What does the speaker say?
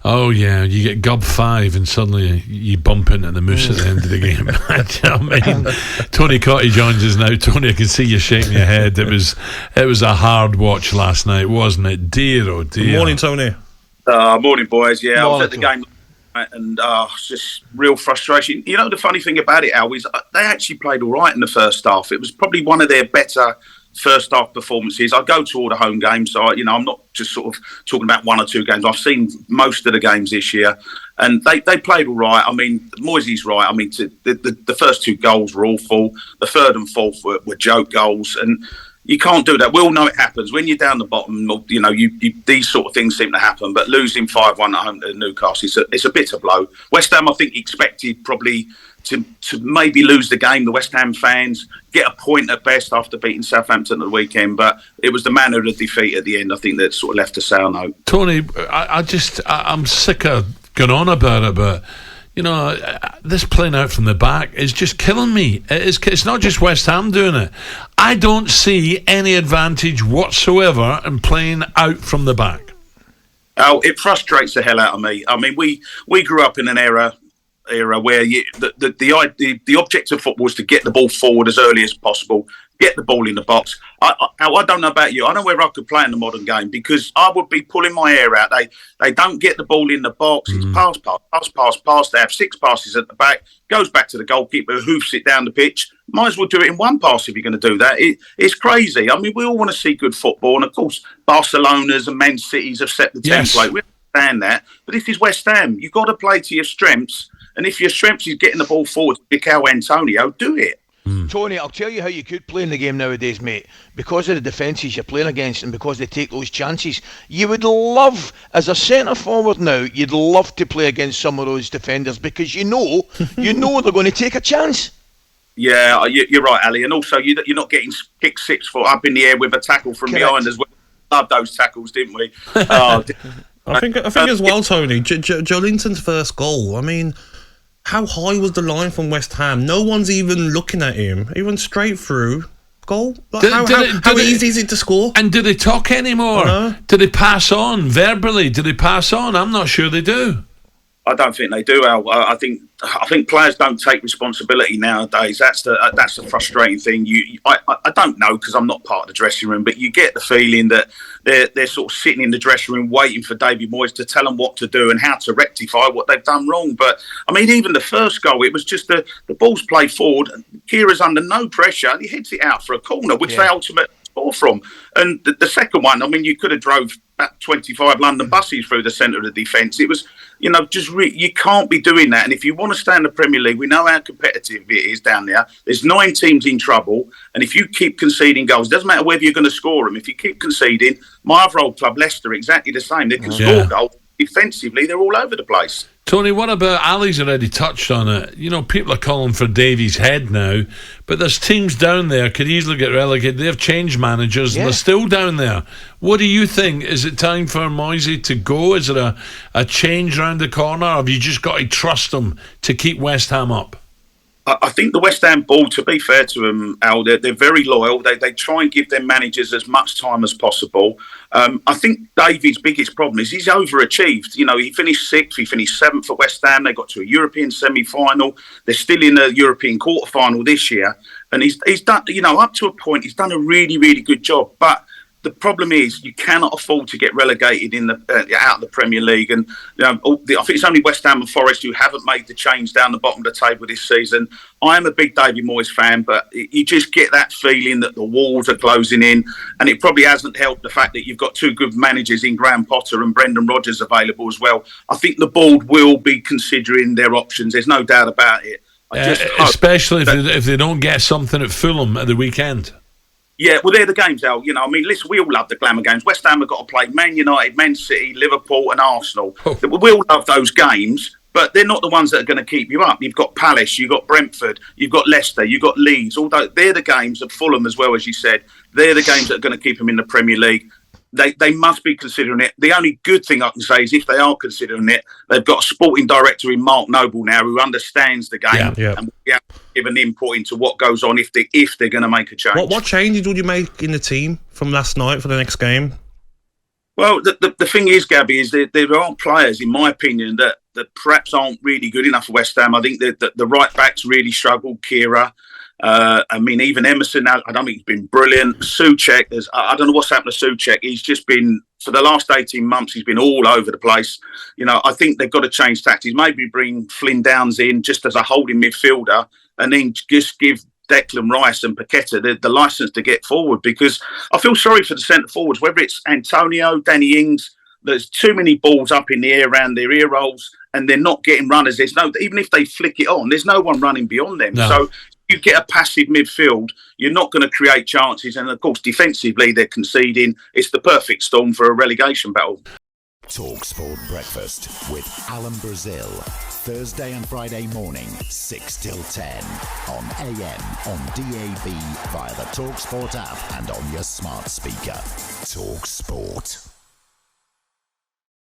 Oh yeah, you get Gub 5 and suddenly you bump into the Moose at the end of the game. Do you know what I mean? Tony Cottee joins us now. Tony, I can see you shaking your head. It was a hard watch last night, wasn't it? Dear, oh dear. Good morning, Tony. Morning, boys. Yeah, Morning. I was at the game and it's just real frustration. You know, the funny thing about it, Al, is they actually played all right in the first half. It was probably one of their better first half performances. I go to all the home games, so I'm not just sort of talking about one or two games. I've seen most of the games this year, and they played all right. I mean, Moyes is right. I mean, the first two goals were awful. The third and fourth were joke goals, and you can't do that. We all know it happens when you're down the bottom. These sort of things seem to happen. But losing 5-1 at home to Newcastle, it's a bitter blow. West Ham, I think, expected probably to maybe lose the game. The West Ham fans get a point at best after beating Southampton at the weekend, but it was the manner of the defeat at the end, I think, that sort of left a sour note. Tony, I'm sick of going on about it, but this playing out from the back is just killing me. It's not just West Ham doing it. I don't see any advantage whatsoever in playing out from the back. Oh, it frustrates the hell out of me. I mean, we grew up in an era where the object of football is to get the ball forward as early as possible, get the ball in the box. I don't know about you. I don't know whether I could play in the modern game because I would be pulling my hair out. They don't get the ball in the box. It's pass. They have 6 passes at the back, goes back to the goalkeeper who hoofs it down the pitch. Might as well do it in one pass if you're going to do that. It's crazy. I mean, we all want to see good football, and of course, Barcelona's and Man City's have set the template. We understand that. But if it's West Ham, you've got to play to your strengths. And if your strength is getting the ball forward to Mikel Antonio, do it. Tony, I'll tell you how you could play in the game nowadays, mate. Because of the defences you're playing against and because they take those chances, you would love, as a centre forward now, you'd love to play against some of those defenders because you know they're going to take a chance. Yeah, you're right, Ali. And also, you're not getting kicked 6 foot up in the air with a tackle from behind as well. Loved those tackles, didn't we? I think as well, Tony, Joelinton's first goal, I mean, how high was the line from West Ham? No one's even looking at him. He went straight through. Goal? How easy is it to score? And do they talk anymore? Do they pass on verbally? Do they pass on? I'm not sure they do. I don't think they do, Al. I think players don't take responsibility nowadays. That's the frustrating thing. I don't know because I'm not part of the dressing room, but you get the feeling that they're sort of sitting in the dressing room waiting for David Moyes to tell them what to do and how to rectify what they've done wrong. But I mean, even the first goal, it was just the ball's played forward. Kira's under no pressure. He hits it out for a corner, which they ultimately score from. And the second one, I mean, you could have drove about 25 London buses through the centre of the defence. It was, you can't be doing that. And if you want to stay in the Premier League, we know how competitive it is down there. There's 9 teams in trouble. And if you keep conceding goals, it doesn't matter whether you're going to score them. If you keep conceding, my other old club, Leicester, exactly the same. They can score goals. Defensively, they're all over the place. Tony, what about Ali's already touched on it? People are calling for Davies' head now, but there's teams down there could easily get relegated. They've changed managers and they're still down there. What do you think? Is it time for Moyes to go? Is it a change round the corner? Or have you just got to trust them to keep West Ham up? I think the West Ham board, to be fair to them, Al, they're very loyal. They try and give their managers as much time as possible. I think David's biggest problem is he's overachieved. He finished 6th, he finished 7th at West Ham. They got to a European semi-final. They're still in the European quarter-final this year. And he's done, up to a point, he's done a really, really good job. But the problem is you cannot afford to get relegated out of the Premier League, and I think it's only West Ham and Forest who haven't made the change down the bottom of the table this season. I am a big David Moyes fan, but you just get that feeling that the walls are closing in, and it probably hasn't helped the fact that you've got 2 good managers in Graham Potter and Brendan Rodgers available as well. I think the board will be considering their options. There's no doubt about it. Especially if they don't get something at Fulham at the weekend. Yeah, well, they're the games, Al. Listen, we all love the glamour games. West Ham have got to play Man United, Man City, Liverpool and Arsenal. We all love those games, but they're not the ones that are going to keep you up. You've got Palace, you've got Brentford, you've got Leicester, you've got Leeds. Although they're the games of Fulham as well, as you said. They're the games that are going to keep them in the Premier League. They must be considering it. The only good thing I can say is if they are considering it, they've got a sporting director in Mark Noble now who understands the game and will be able to give an input into what goes on if they're going to make a change. What changes would you make in the team from last night for the next game? Well, the thing is, Gabby, is that there are players, in my opinion, that perhaps aren't really good enough for West Ham. I think that the right backs really struggled. Kira, I mean, even Emerson, I don't think he's been brilliant. Souček, I don't know what's happened to Souček. He's just been, for the last 18 months, he's been all over the place. You know, I think they've got to change tactics. Maybe bring Flynn Downs in just as a holding midfielder, and then just give Declan Rice and Paqueta the licence to get forward, because I feel sorry for the centre forwards, whether it's Antonio, Danny Ings. There's too many balls up in the air around their ear rolls, and they're not getting runners. There's no, even if they flick it on, there's no one running beyond them. No. So you get a passive midfield, you're not going to create chances. And of course, defensively, they're conceding. It's the perfect storm for a relegation battle. talkSPORT Breakfast with Alan Brazil. Thursday and Friday morning, 6 till 10. On AM, on DAB, via the talkSPORT app and on your smart speaker. talkSPORT.